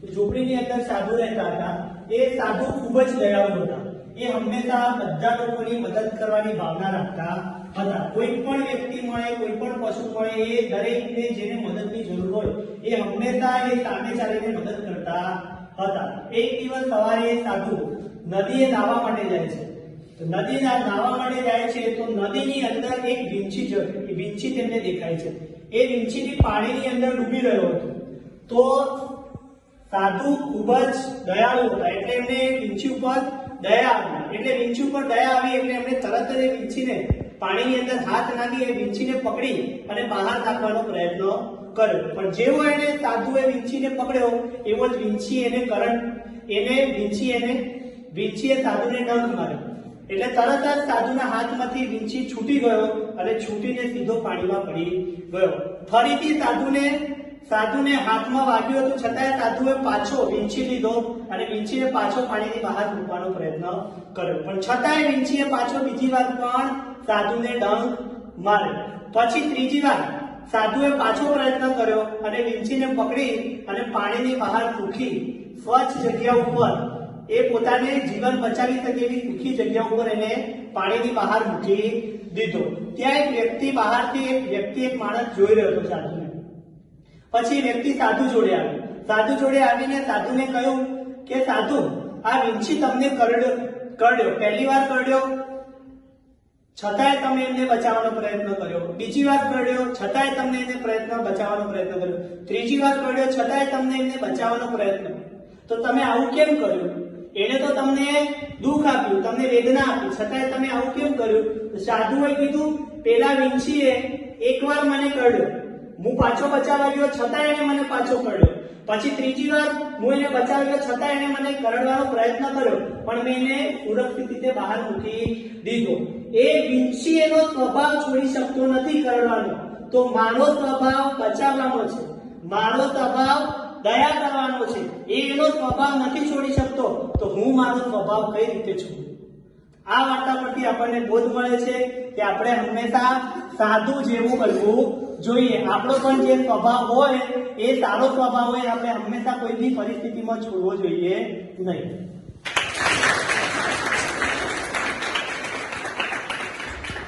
ઝૂંપડીની અંદર સાધુ રહેતા હતા। એ સાધુ ખૂબ જ દયાળુ હતા। એ હંમેશા બધા લોકોની મદદ કરવાની ભાવના રાખતા હતા। કોઈ પણ વ્યક્તિ મળે, કોઈ પણ પશુ મળે, એ દરેકને જેને મદદની જરૂર હોય એ હંમેશા એ સામે ચાલીને મદદ કરતા હતા। એક દિવસ સવારે એ સાધુ નદીએ નાહવા માટે જાય છે। તો નદી નાહવા માટે જાય છે તો નદીની અંદર એક વીંછી તેમને દેખાય છે। એ વીંછીની પાણીની અંદર ડૂબી રહ્યો હતો। તો સાધુ ખૂબ જ દયાળુ હતા એટલે એમને વીંછી ઉપર દયા આવી। એટલે વીંછી ઉપર દયા આવી એટલે એમણે તરત જ એ વીંછીને પાણીની અંદર હાથ નાખી એ વીંછીને પકડી અને બહાર નાખવાનો પ્રયત્ન કર્યો। પણ જેવો એને સાધુએ વીંછીને પકડ્યો એવો જ વીંછીએ સાધુને ડંખ માર્યો। એટલે તરત જ સાધુના હાથમાંથી વીંછી છૂટી ગયો અને છૂટીને સીધો પાણીમાં પડી ગયો। ફરીથી સાધુને હાથમાં વાગ્યું હતું છતાંય સાધુએ પાછો વીંછી લીધો અને વીંછીને પાછો પાણીની બહાર મૂકવાનો પ્રયત્ન કર્યો। પણ છતાંય વીંછીએ પાછો બીજી વાર પણ સાધુને ડંખ માર્યો। પછી ત્રીજી વાર સાધુએ પાછો પ્રયત્ન કર્યો અને વીંછીને પકડી અને પાણીની બહાર મૂકી સ્વચ્છ જગ્યા ઉપર એ પોતાને જીવન બચાવી શકે એવી સુખી જગ્યા ઉપર એને પાણીની બહાર મૂકી દીધો। ત્યાં એક માણસ જોઈ રહ્યો હતો સાધુને। પછી વ્યક્તિ સાધુ જોડે આવ્યો। સાધુ જોડે આવીને સાધુને કહ્યું કે સાધુ, આ વીંછી તમને કરડ્યો, પહેલી વાર કરડ્યો છતાંય તમે એમને બચાવવાનો પ્રયત્ન કર્યો, બીજી વાર કરડ્યો છતાંય તમને એને બચાવવાનો પ્રયત્ન કર્યો, ત્રીજી વાર કરડ્યો છતાંય તમને એમને બચાવવાનો પ્રયત્ન, તો તમે આવું કેમ કર્યું? એને તો તમને દુઃખ આપ્યું, તમને વેદના આપી, છતાંય તમે આવું કેમ કર્યું? સાધુએ કીધું, પેલા વીંછીએ એકવાર મને કરડ્યો, હું પાછો બચાવવા ગયો છતાંય એને મને પાછો કરડ્યો, પછી ત્રીજી વાર હું એને બચાવ્યો છતાંય એને મને કરડવાનો પ્રયત્ન કર્યો, પણ મેં એને સુરક્ષિત રીતે બહાર મૂકી દીધો। એ વીંછી એનો સ્વભાવ છોડી શકતો નથી કરડવાનો, તો મારો સ્વભાવ બચાવવાનો છે, મારો સ્વભાવ દયા કરવાનો છે, એનો સ્વભાવ નથી છોડી શકતો, તો હું મારો સ્વભાવ કઈ રીતે છોડું? આ વાર્તા પરથી આપણને બોધ મળે છે કે આપણે હંમેશા સાધુ જેવું કરવું જોઈએ। આપણો પણ જે સ્વભાવ હોય એ સારો સ્વભાવ હોય, આપણે હંમેશા કોઈ બી પરિસ્થિતિમાં છોડવો જોઈએ નહીં।